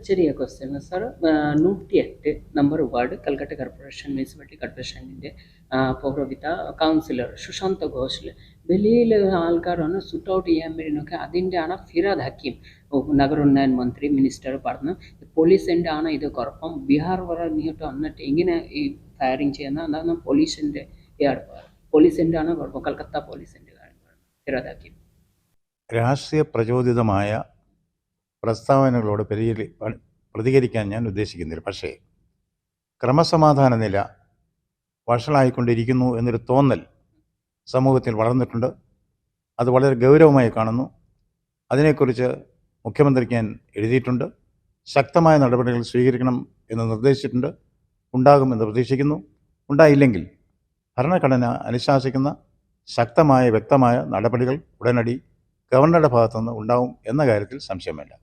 ചെറിയ question sir. 108 number ward Calcutta corporation municipality കോർപ്പറേഷൻ്റെ പൗരവിത കൗൺസിലർ സുശാന്ത ഘോഷിൽ വെളിയിൽ ആൾക്കാർ വന്ന് ഷൂട്ട് ഔട്ട് ചെയ്യാൻ വേണ്ടിയൊക്കെ അതിൻ്റെയാണ് ഫിറാദ് ഹക്കീം നഗരോന്നയൻ മന്ത്രി മിനിസ്റ്റർ പറഞ്ഞു പോലീസിൻ്റെ ആണ് ഇത് കുഴപ്പം. ബീഹാർ വരെ ഇങ്ങോട്ട് വന്നിട്ട് ഇങ്ങനെ ഈ ഫയറിങ് ചെയ്യുന്ന അതാണ് പോലീസിൻ്റെ ആണ് കുഴപ്പം. കൽക്കത്ത പോലീസിൻ്റെ കാര്യം ഫിറാദ് ഹക്കീം. രാഷ്ട്രീയ പ്രചോദിതമായ പ്രസ്താവനകളോട് പ്രതികരിക്കാൻ ഞാൻ ഉദ്ദേശിക്കുന്നില്ല. പക്ഷേ ക്രമസമാധാന നില വഷളായിക്കൊണ്ടിരിക്കുന്നു എന്നൊരു തോന്നൽ സമൂഹത്തിൽ വളർന്നിട്ടുണ്ട്. അത് വളരെ ഗൗരവമായി കാണുന്നു. അതിനെക്കുറിച്ച് മുഖ്യമന്ത്രിക്ക് ഞാൻ എഴുതിയിട്ടുണ്ട്. ശക്തമായ നടപടികൾ സ്വീകരിക്കണം എന്ന് നിർദ്ദേശിച്ചിട്ടുണ്ട്. ഉണ്ടാകുമെന്ന് പ്രതീക്ഷിക്കുന്നു. ഉണ്ടായില്ലെങ്കിൽ ഭരണഘടന അനുശാസിക്കുന്ന ശക്തമായ വ്യക്തമായ നടപടികൾ ഉടനടി ഗവർണറുടെ ഭാഗത്തുനിന്ന് ഉണ്ടാവും എന്ന കാര്യത്തിൽ സംശയം വേണ്ട.